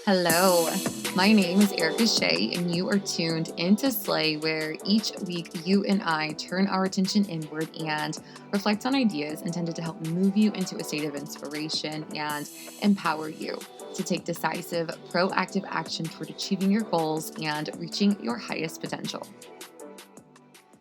Hello, my name is Erica Shea, and you are tuned into Slay, where each week you and I turn our attention inward and reflect on ideas intended to help move you into a state of inspiration and empower you to take decisive, proactive action toward achieving your goals and reaching your highest potential.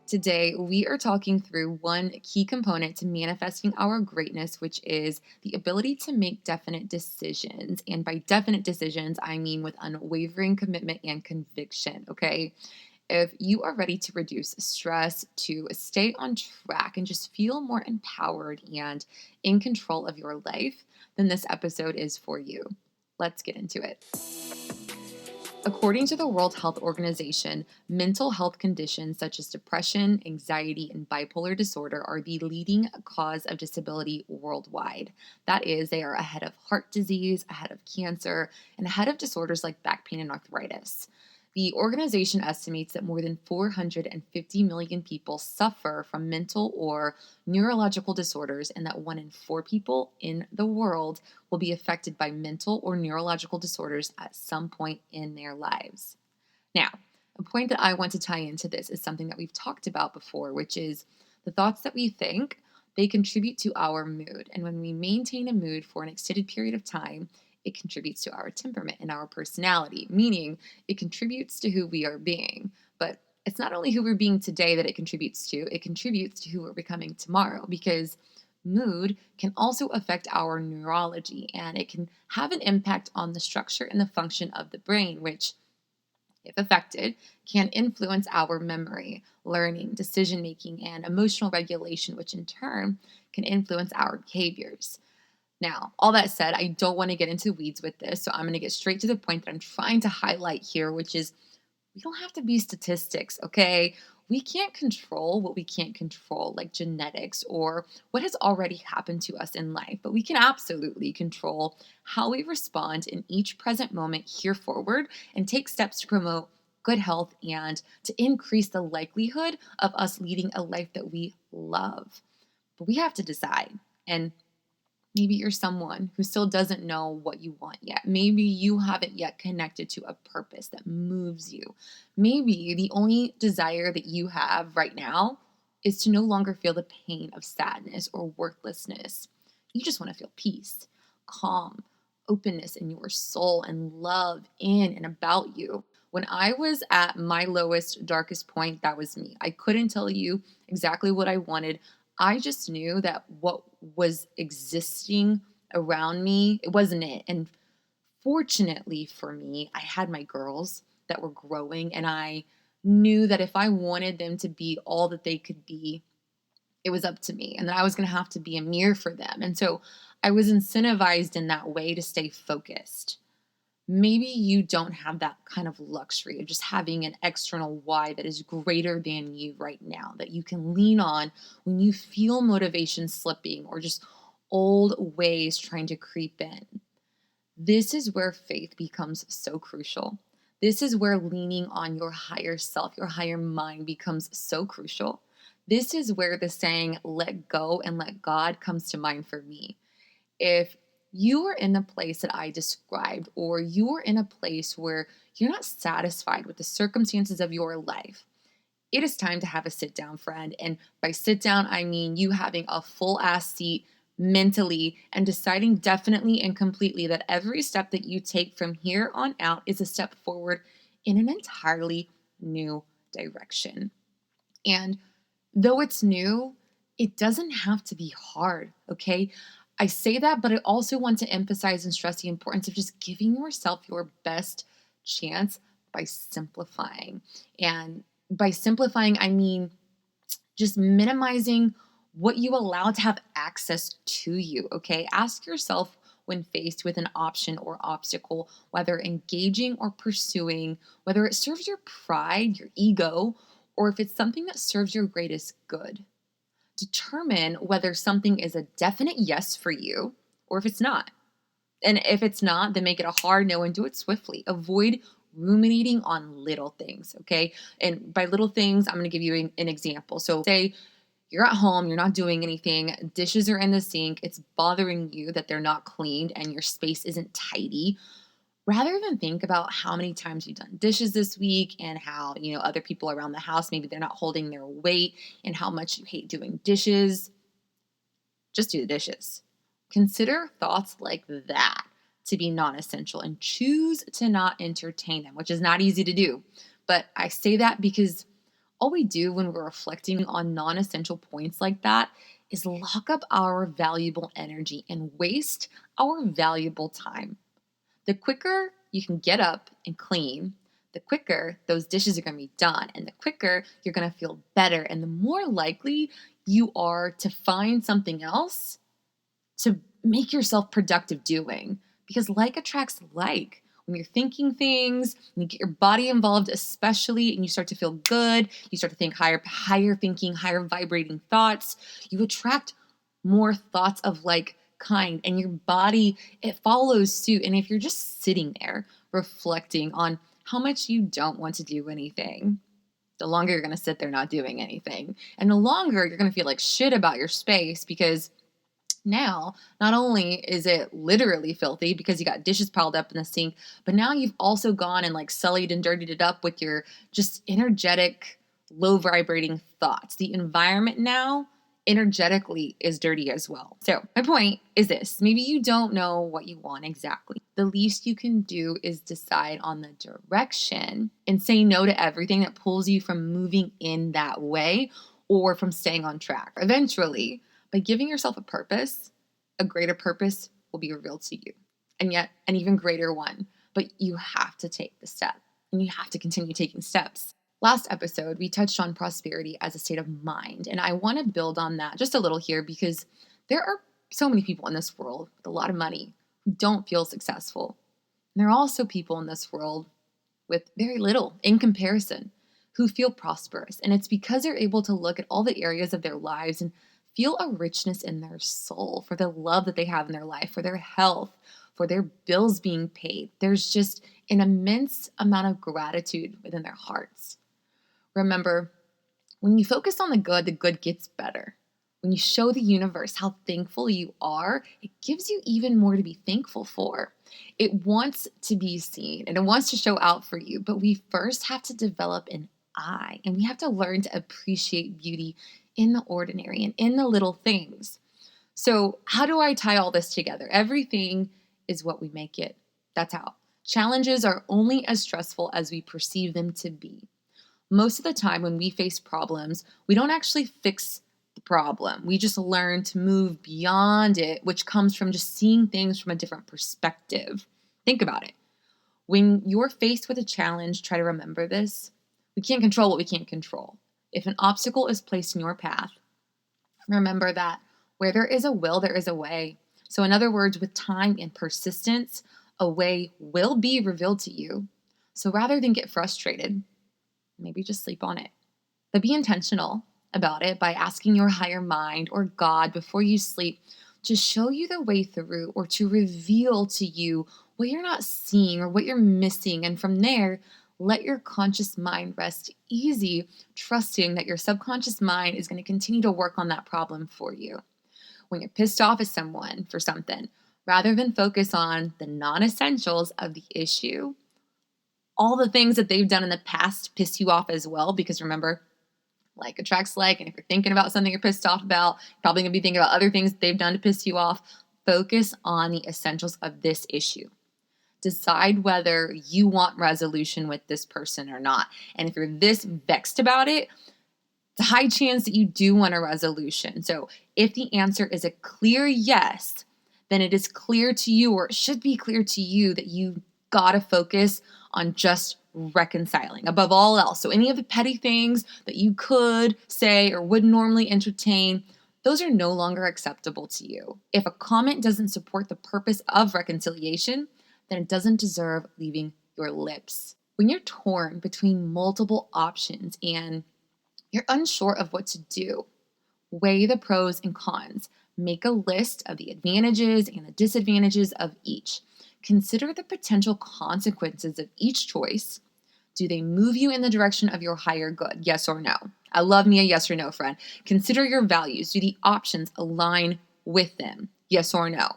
Today, we are talking through one key component to manifesting our greatness, which is the ability to make definite decisions. And by definite decisions, I mean with unwavering commitment and conviction. Okay. If you are ready to reduce stress, to stay on track, and just feel more empowered and in control of your life, then this episode is for you. Let's get into it. According to the World Health Organization, mental health conditions such as depression, anxiety, and bipolar disorder are the leading cause of disability worldwide. That is, they are ahead of heart disease, ahead of cancer, and ahead of disorders like back pain and arthritis. The organization estimates that more than 450 million people suffer from mental or neurological disorders, and that 1 in 4 people in the world will be affected by mental or neurological disorders at some point in their lives. Now, a point that I want to tie into this is something that we've talked about before, which is the thoughts that we think, they contribute to our mood. And when we maintain a mood for an extended period of time, it contributes to our temperament and our personality, meaning it contributes to who we are being. But it's not only who we're being today that it contributes to who we're becoming tomorrow, because mood can also affect our neurology, and it can have an impact on the structure and the function of the brain, which, if affected, can influence our memory, learning, decision making, and emotional regulation, which in turn can influence our behaviors. Now, all that said, I don't want to get into weeds with this, so I'm going to get straight to the point that I'm trying to highlight here, which is we don't have to be statistics, okay? We can't control what we can't control, like genetics or what has already happened to us in life, but we can absolutely control how we respond in each present moment here forward and take steps to promote good health and to increase the likelihood of us leading a life that we love. But we have to decide. And maybe you're someone who still doesn't know what you want yet. Maybe you haven't yet connected to a purpose that moves you. Maybe the only desire that you have right now is to no longer feel the pain of sadness or worthlessness. You just want to feel peace, calm, openness in your soul, and love in and about you. When I was at my lowest, darkest point, that was me. I couldn't tell you exactly what I wanted. I just knew that what was existing around me, it wasn't it. And fortunately for me, I had my girls that were growing, and I knew that if I wanted them to be all that they could be, it was up to me, and that I was going to have to be a mirror for them. And so I was incentivized in that way to stay focused. Maybe you don't have that kind of luxury of just having an external why that is greater than you right now, that you can lean on when you feel motivation slipping or just old ways trying to creep in. This is where faith becomes so crucial. This is where leaning on your higher self, your higher mind becomes so crucial. This is where the saying, let go and let God, comes to mind for me. If you are in the place that I described, or you are in a place where you're not satisfied with the circumstances of your life, it is time to have a sit down, friend. And by sit down, I mean you having a full ass seat mentally and deciding definitely and completely that every step that you take from here on out is a step forward in an entirely new direction. And though it's new, it doesn't have to be hard, okay? I say that, but I also want to emphasize and stress the importance of just giving yourself your best chance by simplifying. And by simplifying, I mean just minimizing what you allow to have access to you, okay? Ask yourself when faced with an option or obstacle, whether engaging or pursuing, whether it serves your pride, your ego, or if it's something that serves your greatest good. Determine whether something is a definite yes for you or if it's not. And if it's not, then make it a hard no and do it swiftly. Avoid ruminating on little things, okay? And by little things, I'm going to give you an example. So, say you're at home, you're not doing anything, dishes are in the sink, it's bothering you that they're not cleaned and your space isn't tidy. Rather than think about how many times you've done dishes this week and how, other people around the house, maybe they're not holding their weight and how much you hate doing dishes, just do the dishes. Consider thoughts like that to be non essential and choose to not entertain them, which is not easy to do. But I say that because all we do when we're reflecting on non essential points like that is lock up our valuable energy and waste our valuable time. The quicker you can get up and clean, the quicker those dishes are going to be done, and the quicker you're going to feel better, and the more likely you are to find something else to make yourself productive doing. Because like attracts like. When you're thinking things, when you get your body involved, especially, and you start to feel good, you start to think higher thinking, higher vibrating thoughts, you attract more thoughts of like kind, and your body, it follows suit. And if you're just sitting there reflecting on how much you don't want to do anything, the longer you're going to sit there not doing anything. And the longer you're going to feel like shit about your space because now, not only is it literally filthy because you got dishes piled up in the sink, but now you've also gone and like sullied and dirtied it up with your just energetic, low vibrating thoughts. The environment now energetically is dirty as well. So, my point is this: maybe you don't know what you want exactly. The least you can do is decide on the direction and say no to everything that pulls you from moving in that way or from staying on track. Eventually, by giving yourself a greater purpose will be revealed to you, and yet an even greater one. But you have to take the step, and you have to continue taking steps. Last episode, we touched on prosperity as a state of mind, and I want to build on that just a little here because there are so many people in this world with a lot of money who don't feel successful. And there are also people in this world with very little in comparison who feel prosperous. And it's because they're able to look at all the areas of their lives and feel a richness in their soul for the love that they have in their life, for their health, for their bills being paid. There's just an immense amount of gratitude within their hearts. Remember, when you focus on the good gets better. When you show the universe how thankful you are, it gives you even more to be thankful for. It wants to be seen and it wants to show out for you, but we first have to develop an eye and we have to learn to appreciate beauty in the ordinary and in the little things. So, how do I tie all this together? Everything is what we make it. That's how. Challenges are only as stressful as we perceive them to be. Most of the time, when we face problems, we don't actually fix the problem. We just learn to move beyond it, which comes from just seeing things from a different perspective. Think about it. When you're faced with a challenge, try to remember this. We can't control what we can't control. If an obstacle is placed in your path, remember that where there is a will, there is a way. So, in other words, with time and persistence, a way will be revealed to you. So, rather than get frustrated, maybe just sleep on it. But be intentional about it by asking your higher mind or God before you sleep to show you the way through or to reveal to you what you're not seeing or what you're missing. And from there, let your conscious mind rest easy, trusting that your subconscious mind is going to continue to work on that problem for you. When you're pissed off at someone for something, rather than focus on the non-essentials of the issue, all the things that they've done in the past piss you off as well, because remember, like attracts like, and if you're thinking about something you're pissed off about, you're probably going to be thinking about other things they've done to piss you off. Focus on the essentials of this issue. Decide whether you want resolution with this person or not. And if you're this vexed about it, it's a high chance that you do want a resolution. So if the answer is a clear yes, then it is clear to you, or it should be clear to you, that you gotta focus on just reconciling above all else. So any of the petty things that you could say or would normally entertain, those are no longer acceptable to you. If a comment doesn't support the purpose of reconciliation, then it doesn't deserve leaving your lips. When you're torn between multiple options and you're unsure of what to do, weigh the pros and cons. Make a list of the advantages and the disadvantages of each. Consider the potential consequences of each choice. Do they move you in the direction of your higher good? Yes or no? I love me a yes or no, friend. Consider your values. Do the options align with them? Yes or no?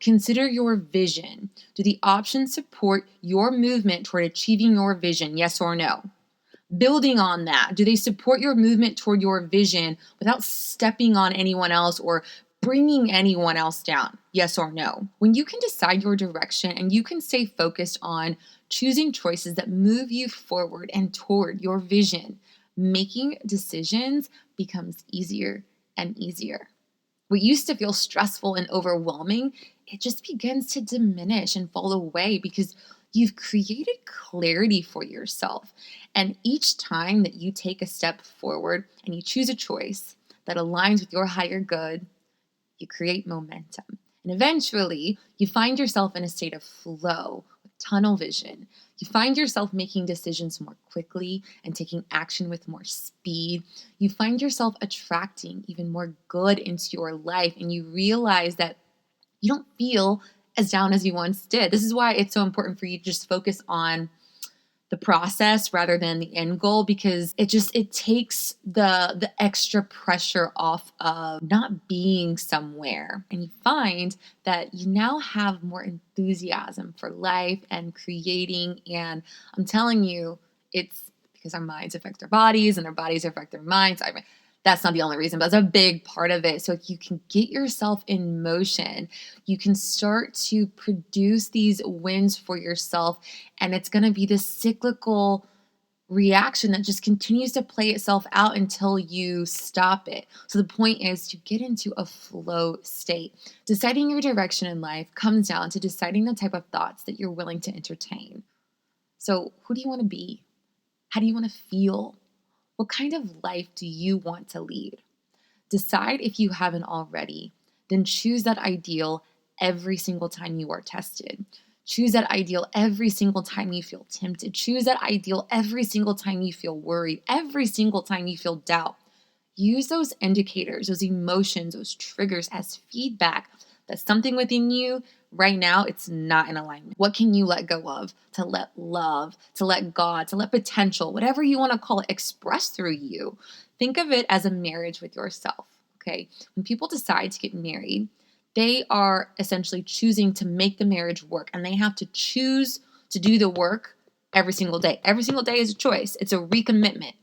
Consider your vision. Do the options support your movement toward achieving your vision? Yes or no? Building on that, do they support your movement toward your vision without stepping on anyone else or bringing anyone else down? Yes or no? When you can decide your direction and you can stay focused on choosing choices that move you forward and toward your vision, making decisions becomes easier and easier. What used to feel stressful and overwhelming, it just begins to diminish and fall away because you've created clarity for yourself. And each time that you take a step forward and you choose a choice that aligns with your higher good, you create momentum. And eventually, you find yourself in a state of flow, with tunnel vision. You find yourself making decisions more quickly and taking action with more speed. You find yourself attracting even more good into your life, and you realize that you don't feel as down as you once did. This is why it's so important for you to just focus on the process rather than the end goal, because it takes the extra pressure off of not being somewhere, and you find that you now have more enthusiasm for life and creating. And I'm telling you, it's because our minds affect our bodies and our bodies affect our minds. I mean, that's not the only reason, but that's a big part of it. So if you can get yourself in motion, you can start to produce these wins for yourself, and it's going to be this cyclical reaction that just continues to play itself out until you stop it. So the point is to get into a flow state. Deciding your direction in life comes down to deciding the type of thoughts that you're willing to entertain. So who do you want to be? How do you want to feel? What kind of life do you want to lead? Decide if you haven't already. Then choose that ideal every single time you are tested. Choose that ideal every single time you feel tempted. Choose that ideal every single time you feel worried, every single time you feel doubt. Use those indicators, those emotions, those triggers as feedback that something within you right now, it's not in alignment. What can you let go of to let love, to let God, to let potential, whatever you want to call it, express through you? Think of it as a marriage with yourself, okay? When people decide to get married, they are essentially choosing to make the marriage work, and they have to choose to do the work every single day. Every single day is a choice. It's a recommitment.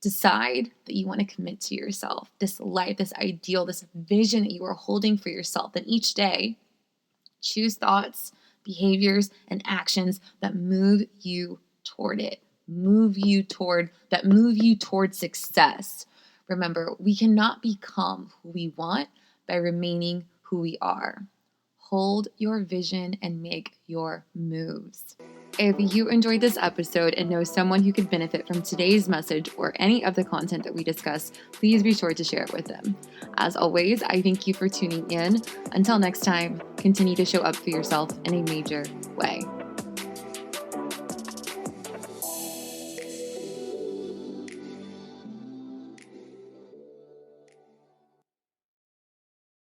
Decide that you want to commit to yourself, this life, this ideal, this vision that you are holding for yourself. And each day, choose thoughts, behaviors, and actions that move you toward it, move you toward success. Remember, we cannot become who we want by remaining who we are. Hold your vision and make your moves. If you enjoyed this episode and know someone who could benefit from today's message or any of the content that we discuss, please be sure to share it with them. As always, I thank you for tuning in. Until next time, continue to show up for yourself in a major way.